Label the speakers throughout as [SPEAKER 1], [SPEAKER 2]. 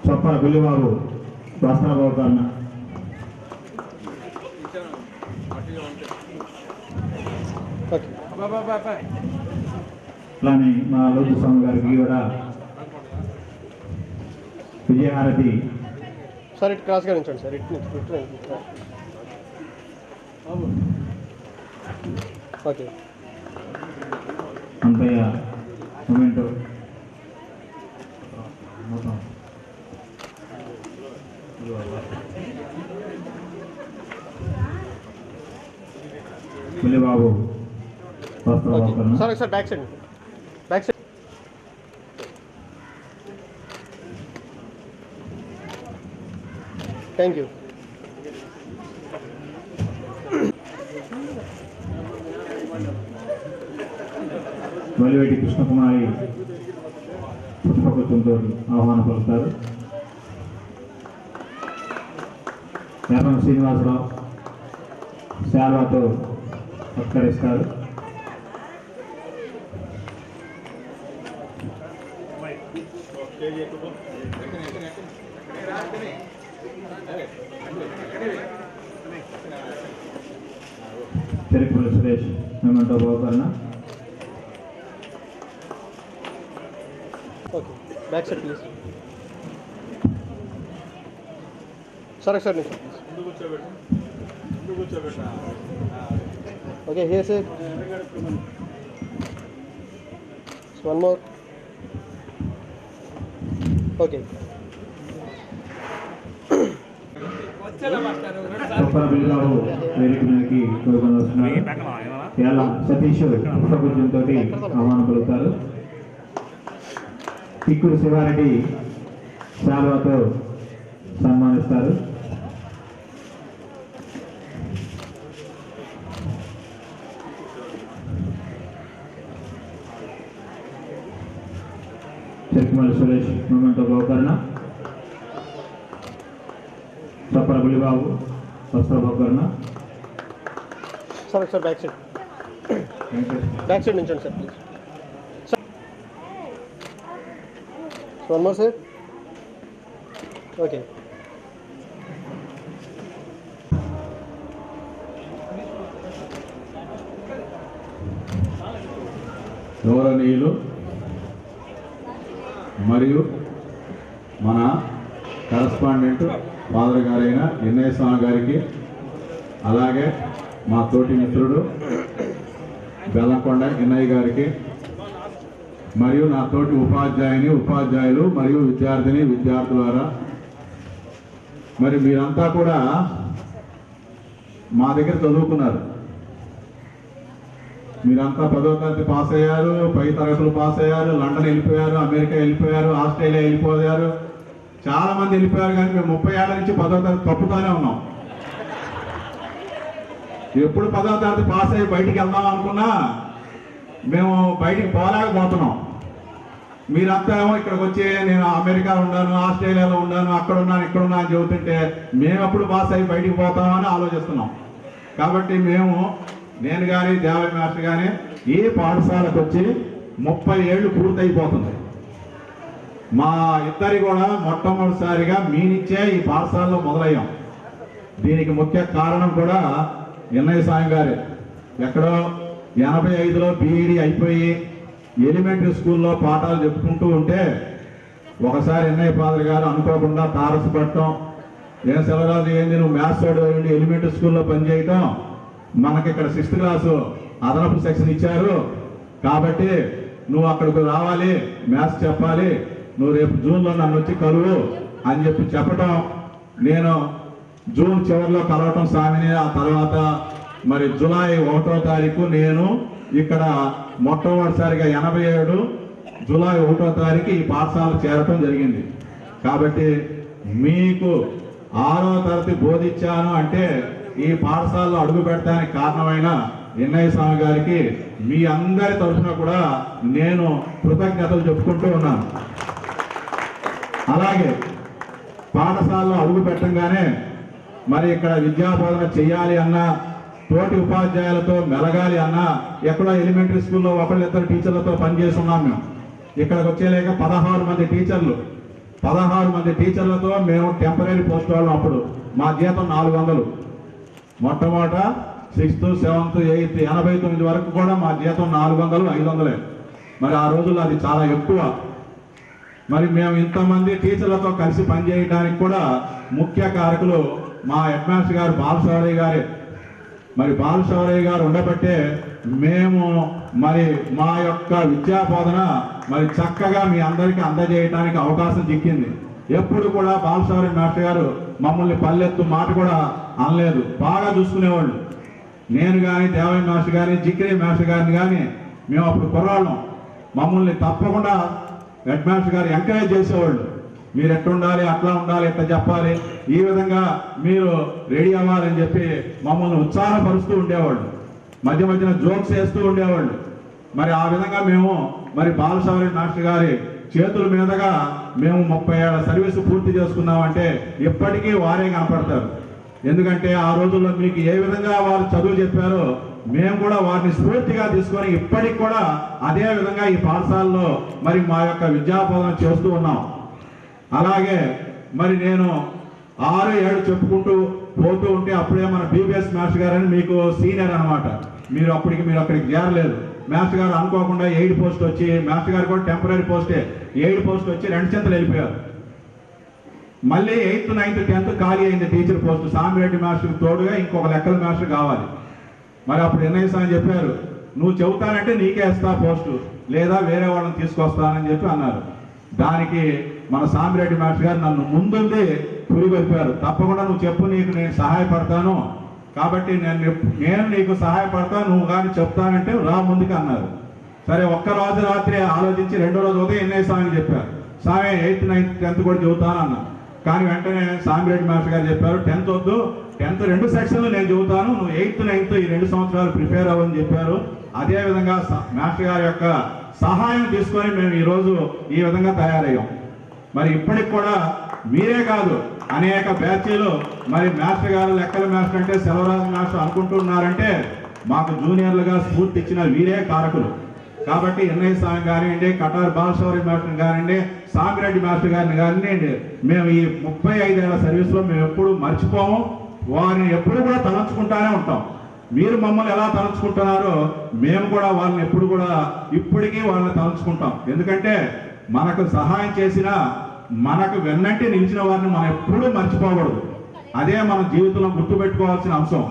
[SPEAKER 1] చొప్పల బుల్లిబాబు వస్త్రభోకరణ, అలానే మా లోతు స్వామి గారికి కూడా విజయహారతి.
[SPEAKER 2] సార్ ఇటు క్రాస్గా నించండి సార్, ఇటు ఓకే.
[SPEAKER 1] అంతయ్య మొమెంటో బుల్లిబాబు వస్త్రభోకరణ.
[SPEAKER 2] Sir sir back side, back side. Thank you.
[SPEAKER 1] Valiveti Krishnakumari పుష్పగుచ్చంతో ఆహ్వానం పలుకుతారు. ఎర్రం శ్రీనివాసరావు శాల్వాతో సత్కరిస్తారు. చెరుకుల సురేష్ మెమెంటో బహుకరణ.
[SPEAKER 2] Okay, back side please. సరే సార్ నేను okay. Here sir, one more. Okay.
[SPEAKER 1] Choppala Bullibabu వేదిక మీదకి కోరుకొని వస్తున్నారు. కేరళ సతీష్ పుష్పగుచ్చంతో ఆహ్వానం పలుకుతారు. తిక్కుడు శివారెడ్డి శాల్వాతో సన్మానిస్తారు. చెరుకుమల్లి సురేష్ మొమెంటో బహుకరణ. చొప్పల బుల్లిబాబు వస్త్రభోకరణ.
[SPEAKER 2] Sir sir back side, back side నించండి sir please. One more sir. Okay.
[SPEAKER 3] గౌరవనీయులు మరియు మన కరస్పాండెంట్ ఫాదర్ గారైన ఎన్ఐ స్వామి గారికి, అలాగే మా తోటి మిత్రుడు బెల్లంకొండ ఎన్ఐ గారికి, మరియు నా తోటి ఉపాధ్యాయులు మరియు విద్యార్థులారా, మరి మీరంతా కూడా మా దగ్గర చదువుకున్నారు. మీరంతా 10వ తరగతి పాస్ అయ్యారు, పై తరగతులు పాస్ అయ్యారు, లండన్ వెళ్ళిపోయారు, అమెరికా వెళ్ళిపోయారు, ఆస్ట్రేలియా వెళ్ళిపోయారు, చాలా మంది వెళ్ళిపోయారు. కానీ మేము 30 ఏళ్ల నుంచి 10వ తరగతి తప్పుతూనే ఉన్నాం. ఎప్పుడు 10వ తరగతి పాస్ అయ్యి బయటికి వెళ్దాం అనుకున్నా మేము బయటికి పోలేకపోతున్నాం. మీరంతా ఏమో ఇక్కడికి వచ్చి నేను అమెరికాలో ఉన్నాను, ఆస్ట్రేలియాలో ఉన్నాను, అక్కడ ఉన్నాను, ఇక్కడ ఉన్నాను అని చెబుతుంటే మేము ఎప్పుడు పాస్ అయ్యి బయటికి పోతామని ఆలోచిస్తున్నాం. కాబట్టి నేను కానీ దేవయ్య మాస్టర్ కానీ ఈ పాఠశాలకు వచ్చి 30 ఏళ్ళు పూర్తయిపోతుంది. మా ఇద్దరి కూడా మొట్టమొదటిసారిగా మీ నుంచే ఈ పాఠశాలలో మొదలయ్యాం. దీనికి ముఖ్య కారణం కూడా ఎన్ఐ స్వామి గారే. ఎక్కడో 85లో బీఈడీ అయిపోయి ఎలిమెంటరీ స్కూల్లో పాఠాలు చెప్పుకుంటూ ఉంటే ఒకసారి ఎన్ఐ ఫాదర్ గారు అనుకోకుండా తారసపడటం, ఏం సెలవురాజు ఏంది నువ్వు మ్యాథ్స్ వాడు ఎలిమెంటరీ స్కూల్లో పనిచేయటం, మనకి ఇక్కడ 6th క్లాసు అదనపు సెక్షన్ ఇచ్చారు కాబట్టి నువ్వు అక్కడికి రావాలి, మ్యాథ్స్ చెప్పాలి, నువ్వు రేపు జూన్లో నన్ను వచ్చి కలువు అని చెప్పటం, నేను జూన్ చివరిలో కలవటం స్వామిని. ఆ తర్వాత మరి జూలై 1వ తారీఖు నేను ఇక్కడ మొట్టమొదటిసారిగా 87 జూలై 1వ తారీఖు ఈ పాఠశాల చేరటం జరిగింది. కాబట్టి మీకు 6వ తరగతి బోధించాను అంటే ఈ పాఠశాలలో అడుగు పెట్టడానికి కారణమైన ఎన్ఐ స్వామి గారికి మీ అందరి తరఫున కూడా నేను కృతజ్ఞతలు చెప్పుకుంటూ ఉన్నాను. అలాగే పాఠశాలలో అడుగు పెట్టంగానే మరి ఇక్కడ విద్యాబోధన చేయాలి అన్నా, తోటి ఉపాధ్యాయులతో మెలగాలి అన్నా, ఎక్కడో ఎలిమెంటరీ స్కూల్లో ఒకళ్ళిద్దరు టీచర్లతో పనిచేస్తున్నాం మేము. ఇక్కడికి వచ్చేలేక 16 మంది టీచర్లు 16 మంది టీచర్లతో మేము టెంపరీ పోస్ట్ వాళ్ళం. అప్పుడు మా జీతం 400. మొట్టమొదట 6th, 7th, 8th 89 వరకు కూడా మా జీతం 400, 500. మరి ఆ రోజుల్లో అది చాలా ఎక్కువ. మరి మేము ఇంతమంది టీచర్లతో కలిసి పనిచేయడానికి కూడా ముఖ్య కారకులు మా హెడ్ మాస్టర్ గారు బాలశౌరయ్య గారే. మరి బాలశౌరయ్య గారు ఉండబట్టే మేము మరి మా యొక్క విద్యా బోధన మరి చక్కగా మీ అందరికీ అందజేయడానికి అవకాశం చిక్కింది. ఎప్పుడు కూడా బాలశౌరయ్య మాస్టర్ గారు మమ్మల్ని పల్లెత్తు మాట కూడా అనలేదు, బాగా చూసుకునేవాళ్ళు. నేను కానీ దేవయ్య మాస్టర్ గారిని, జిక్రీ మాస్టర్ గారిని కానీ మేము అప్పుడు కుర్రాళ్ళం, మమ్మల్ని తప్పకుండా హెడ్ మాస్టర్ గారు ఎంకరేజ్ చేసేవాళ్ళు. మీరు ఎట్లా ఉండాలి, అట్లా ఉండాలి, ఎట్లా చెప్పాలి, ఈ విధంగా మీరు రెడీ అవ్వాలని చెప్పి మమ్మల్ని ఉత్సాహపరుస్తూ ఉండేవాళ్ళు. మధ్య మధ్యన జోక్స్ వేస్తూ ఉండేవాళ్ళు. మరి ఆ విధంగా మేము మరి బాలశౌరయ్య మాస్టర్ గారి చేతుల మీదుగా మేము 30 ఏళ్ల సర్వీసు పూర్తి చేసుకున్నామంటే ఇప్పటికీ వారే కనపడతారు. ఎందుకంటే ఆ రోజుల్లో మీకు ఏ విధంగా వారు చదువు చెప్పారో మేము కూడా వారిని స్ఫూర్తిగా తీసుకొని ఇప్పటికి కూడా అదే విధంగా ఈ పాఠశాలలో మరి మా యొక్క విద్యాబోధన చేస్తూ ఉన్నాం. అలాగే మరి నేను 6, 7 చెప్పుకుంటూ పోతూ ఉంటే అప్పుడే మన బీబీఎస్ మాస్టర్ గారు అని మీకు సీనియర్ అనమాట. మీరు అక్కడికి చేరలేదు. మాస్టర్ గారు అనుకోకుండా 8 పోస్ట్ వచ్చి, మాస్టర్ గారు కూడా టెంపరీ పోస్టే, 8 పోస్ట్ వచ్చి 2 చెంతలు వెళ్ళిపోయారు. మళ్ళీ 8th, 9th, 10th ఖాళీ అయింది టీచర్ పోస్ట్. సామిరెడ్డి మాస్టర్కి తోడుగా ఇంకొక లెక్కల మాస్టర్ కావాలి. మరి అప్పుడు ఎన్ఐఎస్ అని చెప్పారు, నువ్వు చెబుతానంటే నీకే ఇస్తా పోస్టు, లేదా వేరే వాళ్ళని తీసుకొస్తానని చెప్పి అన్నారు. దానికి మన సామిరెడ్డి మాస్టర్ గారు నన్ను ముందుండి పురిగొల్పారు. తప్పకుండా నువ్వు చెప్పు, నీకు నేను సహాయపడతాను, కాబట్టి నేను నీకు సహాయపడతాను, నువ్వు కానీ చెప్తానంటే రా ముందుకు అన్నారు. సరే, ఒక్క రోజు రాత్రి ఆలోచించి 2వ రోజు ఉదయం ఎన్ఐ స్వామికి చెప్పారు, స్వామి 8th, 9th, 10th కూడా చెబుతాను అన్నా. కానీ వెంటనే సామిరెడ్డి మాస్టర్ గారు చెప్పారు, 10th వద్దు, 10th 2 సెక్షన్లు నేను చెబుతాను, నువ్వు 8th, 9th ఈ 2 సంవత్సరాలు ప్రిపేర్ అవ్వని చెప్పారు. అదేవిధంగా మాస్టర్ గారి యొక్క సహాయం తీసుకొని మేము ఈరోజు ఈ విధంగా తయారయ్యాం. మరి ఇప్పటికి కూడా మీరే కాదు, అనేక బ్యాచీలు మరి మాస్టర్ గారు లెక్కల మాస్టర్ అంటే సెలవరాజు మాస్టర్ అనుకుంటున్నారంటే మాకు జూనియర్లుగా స్ఫూర్తి ఇచ్చిన వీరే కారకులు. కాబట్టి ఎన్ఐ స్వామి కానివ్వండి, కటార్ బాలశౌరయ్య మాస్టర్ కానివ్వండి, సామిరెడ్డి మాస్టర్ గారిని కానివ్వండి, మేము ఈ 35 ఏళ్ల సర్వీస్లో మేము ఎప్పుడు మర్చిపోము, వారిని ఎప్పుడు కూడా తలంచుకుంటానే ఉంటాం. మీరు మమ్మల్ని ఎలా తలంచుకుంటున్నారో మేము కూడా వాళ్ళని ఎప్పుడు కూడా ఇప్పటికీ వాళ్ళని తలంచుకుంటాం. ఎందుకంటే మనకు సహాయం చేసిన, మనకు వెన్నంటి నిలిచిన వారిని మనం ఎప్పుడూ మర్చిపోకూడదు. అదే మన జీవితంలో గుర్తుపెట్టుకోవాల్సిన అంశం.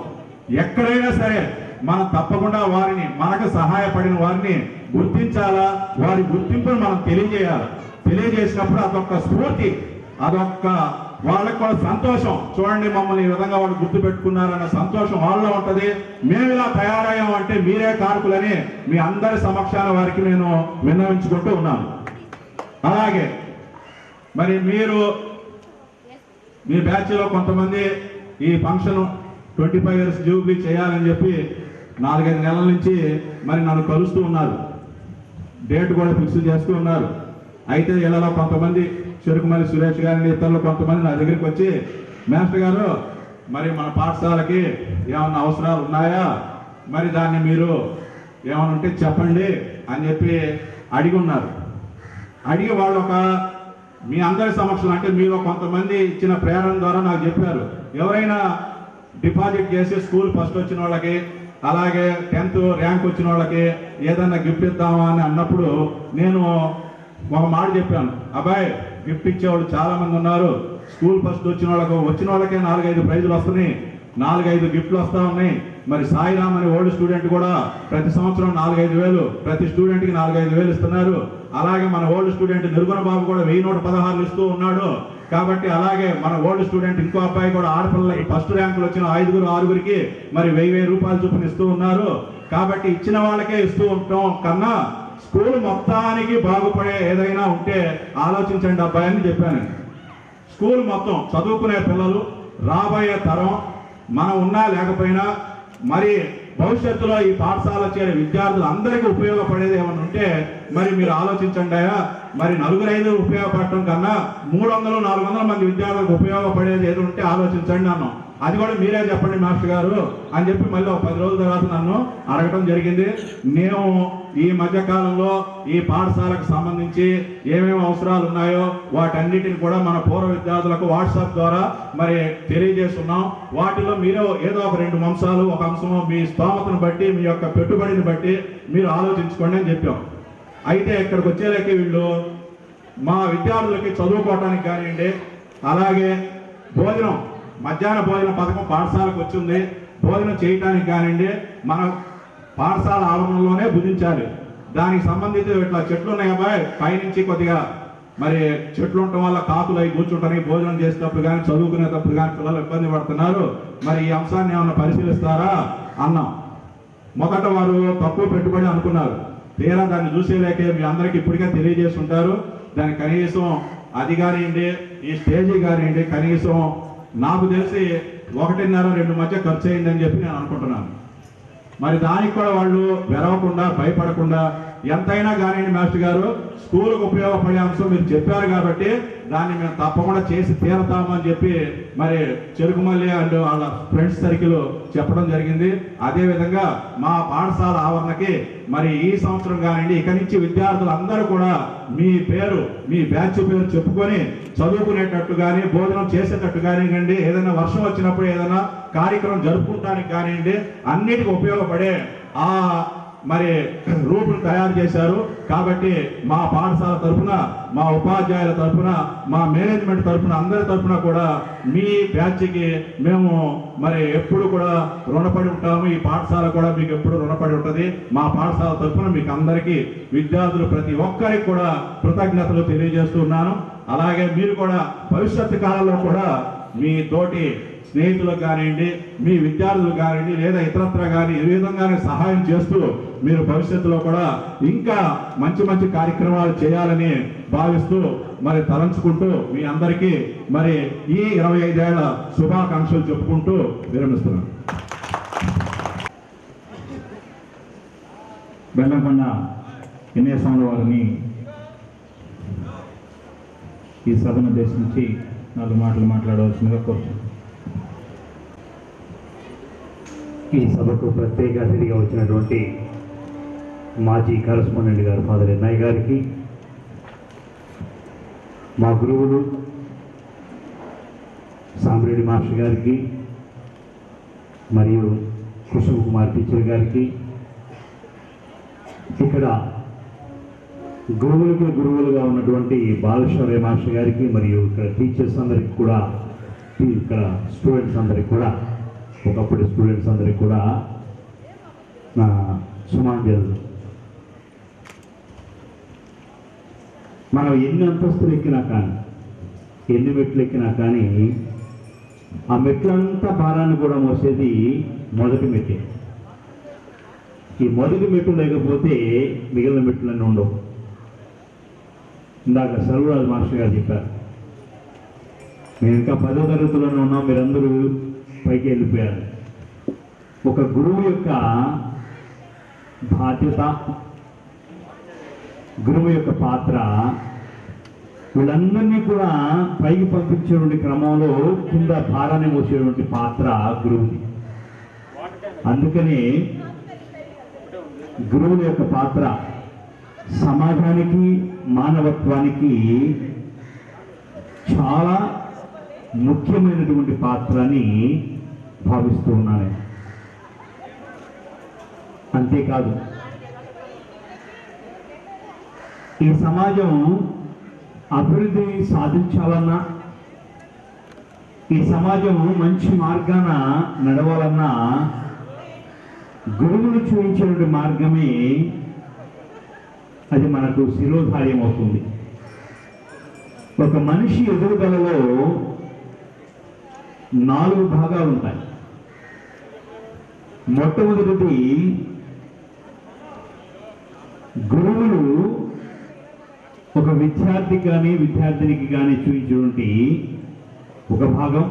[SPEAKER 3] ఎక్కడైనా సరే మనం తప్పకుండా వారిని, మనకు సహాయపడిన వారిని గుర్తించాలా, వారి గుర్తింపును మనం తెలియజేయాలి. తెలియజేసినప్పుడు అదొక స్ఫూర్తి, అదొక వాళ్ళకు కూడా సంతోషం. చూడండి, మమ్మల్ని ఈ విధంగా వాళ్ళు గుర్తుపెట్టుకున్నారన్న సంతోషం వాళ్ళలో ఉంటుంది. మేము ఇలా తయారయ్యామంటే మీరే కారకులని మీ అందరి సమక్షాన వారికి నేను విన్నవించుకుంటూ ఉన్నాను. అలాగే మరి మీరు మీ బ్యాచ్లో కొంతమంది ఈ ఫంక్షన్ 25 years జూబ్లీ చేయాలని చెప్పి 4-5 నెలల నుంచి మరి నన్ను కలుస్తూ ఉన్నారు, డేట్ కూడా ఫిక్స్ చేస్తూ ఉన్నారు. అయితే ఇలా కొంతమంది చెరుకుమల్లి సురేష్ గారిని, ఇతరులు కొంతమంది నా దగ్గరికి వచ్చి, మాస్టర్ గారు మరి మన పాఠశాలకి ఏమన్నా అవసరాలు ఉన్నాయా, మరి దాన్ని మీరు ఏమైనా ఉంటే చెప్పండి అని చెప్పి అడిగి ఉన్నారు. అడిగి వాళ్ళు ఒక మీ అందరి సమక్షంలో, అంటే మీరు కొంతమంది ఇచ్చిన ప్రేరణ ద్వారా నాకు చెప్పారు, ఎవరైనా డిపాజిట్ చేసి స్కూల్ ఫస్ట్ వచ్చిన వాళ్ళకి, అలాగే 10th ర్యాంక్ వచ్చిన వాళ్ళకి ఏదన్నా గిఫ్ట్ ఇద్దామా అని అన్నప్పుడు నేను ఒక మాట చెప్పాను, అబ్బాయి గిఫ్ట్ ఇచ్చేవాళ్ళు చాలా మంది ఉన్నారు, స్కూల్ ఫస్ట్ వచ్చిన వాళ్ళకే 4-5 ప్రైజులు వస్తున్నాయి, 4-5 గిఫ్ట్లు వస్తూ ఉన్నాయి. మరి సాయిరామ్ అనే ఓల్డ్ స్టూడెంట్ కూడా ప్రతి సంవత్సరం 4-5 వేలు, ప్రతి స్టూడెంట్కి 4-5 వేలు ఇస్తున్నారు. అలాగే మన ఓల్డ్ స్టూడెంట్ నిర్గుణ బాబు కూడా 1116 ఇస్తూ ఉన్నాడు. కాబట్టి అలాగే మన ఓల్డ్ స్టూడెంట్ ఇంకో అబ్బాయి కూడా ఆడపిల్లలకి ఫస్ట్ ర్యాంకులు వచ్చిన 5-6కి మరి 1000 రూపాయలు చొప్పున ఇస్తూ ఉన్నారు. కాబట్టి ఇచ్చిన వాళ్ళకే ఇస్తూ ఉంటాం కన్నా స్కూల్ మొత్తానికి బాగుపడే ఏదైనా ఉంటే ఆలోచించండి అబ్బాయి అని చెప్పాను. స్కూల్ మొత్తం చదువుకునే పిల్లలు, రాబోయే తరం, మనం ఉన్నా లేకపోయినా మరి భవిష్యత్తులో ఈ పాఠశాల చేరే విద్యార్థులు అందరికీ ఉపయోగపడేది ఏమైనా ఉంటే మరి మీరు ఆలోచించండి. మరి 4-5 ఉపయోగపడటం కన్నా 300-400 మంది విద్యార్థులకు ఉపయోగపడేది ఏది ఉంటే ఆలోచించండి అన్నాం. అది కూడా మీరే చెప్పండి మాస్టర్ గారు అని చెప్పి మళ్ళీ ఒక 10 రోజుల తర్వాత నన్ను అడగటం జరిగింది. నేను ఈ మధ్య కాలంలో ఈ పాఠశాలకు సంబంధించి ఏమేమి అవసరాలు ఉన్నాయో వాటన్నిటిని కూడా మన పూర్వ విద్యార్థులకు వాట్సాప్ ద్వారా మరి తెలియజేస్తున్నాం. వాటిలో మీరు ఏదో ఒక 2 అంశాలు, ఒక అంశము మీ స్తోమతను బట్టి, మీ యొక్క పెట్టుబడిని బట్టి మీరు ఆలోచించుకోండి అని చెప్పాం. అయితే ఇక్కడికి వచ్చేలాకి వీళ్ళు మా విద్యార్థులకి చదువుకోవటానికి కానివ్వండి, అలాగే భోజనం, మధ్యాహ్న భోజన పథకం పాఠశాలకు వచ్చింది. భోజనం చేయటానికి కానివ్వండి మన పాఠశాల ఆవరణలోనే భుజించాలి. దానికి సంబంధించి ఇట్లా చెట్లు ఉన్నాయి అబ్బాయి, పైనుంచి కొద్దిగా మరి చెట్లు ఉండటం వల్ల కాకులు అవి కూర్చుంటాయి, భోజనం చేసేటప్పుడు కానీ చదువుకునేటప్పుడు కానీ పిల్లలు ఇబ్బంది పడుతున్నారు, మరి ఈ అంశాన్ని ఏమైనా పరిశీలిస్తారా అన్నాం. మొదట వారు తక్కువ పెట్టుబడి అనుకున్నారు. తీరా దాన్ని చూసేలేకే మీ అందరికీ ఇప్పటికే తెలియజేస్తుంటారు. దాని కనీసం అది కానివ్వండి, ఈ స్టేజీ కానివ్వండి, కనీసం నాకు తెలిసి 1.5-2 మధ్య ఖర్చు అయిందని చెప్పి నేను అనుకుంటున్నాను. మరి దానికి కూడా వాళ్ళు వెరవకుండా, భయపడకుండా ఎంతైనా కానివ్వండి మాస్టర్ గారు, స్కూల్కు ఉపయోగపడే అంశం మీరు చెప్పారు కాబట్టి దాన్ని మేము తప్పకుండా చేసి తీరతామని చెప్పి మరి చెరుకుమల్లి అండ్ వాళ్ళ ఫ్రెండ్స్ సర్కిల్ చెప్పడం జరిగింది. అదేవిధంగా మా పాఠశాల ఆవరణకి మరి ఈ సంవత్సరం కానివ్వండి, ఇక నుంచి విద్యార్థులందరూ కూడా మీ పేరు, మీ బ్యాచ్ పేరు చెప్పుకొని చదువుకునేటట్టు కానీ, భోజనం చేసేటట్టు కానివ్వండి, ఏదైనా వర్షం వచ్చినప్పుడు ఏదైనా కార్యక్రమం జరుపుకుంటానికి కానివ్వండి, అన్నిటికీ ఉపయోగపడే ఆ మరి రూపును తయారు చేశారు. కాబట్టి మా పాఠశాల తరఫున, మా ఉపాధ్యాయుల తరఫున, మా మేనేజ్మెంట్ తరఫున, అందరి తరఫున కూడా మీ బ్యాచ్కి మేము మరి ఎప్పుడు కూడా రుణపడి ఉంటాము. ఈ పాఠశాల కూడా మీకు ఎప్పుడు రుణపడి ఉంటుంది. మా పాఠశాల తరఫున మీకు అందరికీ, విద్యార్థులు ప్రతి ఒక్కరికి కూడా కృతజ్ఞతలు తెలియజేస్తున్నాను. అలాగే మీరు కూడా భవిష్యత్తు కాలంలో కూడా మీ తోటి స్నేహితులకు కానివ్వండి, మీ విద్యార్థులు కానివ్వండి, లేదా ఇతరత్ర కానీ ఏ విధంగానే సహాయం చేస్తూ మీరు భవిష్యత్తులో కూడా ఇంకా మంచి మంచి కార్యక్రమాలు చేయాలని భావిస్తూ మరి తలంచుకుంటూ మీ అందరికీ మరి ఈ 25 ఏళ్ల శుభాకాంక్షలు చెప్పుకుంటూ విరమిస్తున్నాను.
[SPEAKER 1] బెల్లంకొండ ఎన్నేశ్వర వారిని ఈ సభను ఉద్దేశించి 4 మాటలు మాట్లాడవలసిందిగా కోరుతున్నాను.
[SPEAKER 4] ఈ సభకు ప్రత్యేక అతిథిగా వచ్చినటువంటి మాజీ కరెస్పాండెంట్ గారు ఫాదర్ ఎన్నయ్య గారికి, మా గురువులు సాంబ్రెడ్డి మాస్టర్ గారికి, మరియు కుసుమ కుమార్ టీచర్ గారికి, ఇక్కడ గురువులుగా ఉన్నటువంటి బాలశ్వరయ్య మాస్టర్ గారికి, మరియు ఇక్కడ టీచర్స్ అందరికి కూడా, ఇక్కడ స్టూడెంట్స్ అందరికి కూడా, ఒకప్పుడు స్టూడెంట్స్ అందరికి కూడా నా సుమాంజలు. మనం ఎన్ని అంతస్తులు ఎక్కినా కానీ, ఎన్ని మెట్లు ఎక్కినా కానీ ఆ మెట్లంతా భారాన్ని కూడా మోసేది మొదటి మెట్టే. ఈ మొదటి మెట్టు లేకపోతే మిగిలిన మెట్లన్నీ ఉండవు. ఇందాక సర్వరాజు మాస్టర్ గారు చెప్పారు, మేము ఇంకా 10వ తరగతిలోనే ఉన్నాం, మీరందరూ పైకి వెళ్ళిపోయారు. ఒక గురువు యొక్క బాధ్యత, గురువు యొక్క పాత్ర, వీళ్ళందరినీ కూడా పైకి పంపించేటువంటి క్రమంలో కింద భారాన్ని మోసేటువంటి పాత్ర గురువుది. అందుకని గురువుల యొక్క పాత్ర సమాజానికి, మానవత్వానికి చాలా ముఖ్యమైనటువంటి పాత్రని భావిస్తూ ఉన్నాను. అంతేకాదు, ఈ సమాజం అభివృద్ధి సాధించాలన్నా, ఈ సమాజం మంచి మార్గాన నడవాలన్నా గురువులు చూపించేటువంటి మార్గమే అది మనకు శిరోధార్యం అవుతుంది. ఒక మనిషి ఎదుగుదలలో 4 భాగాలు ఉంటాయి. మొట్టమొదటిది గురువులు ఒక విద్యార్థి కానీ విద్యార్థినికి కానీ చూపించేటువంటి ఒక భాగం.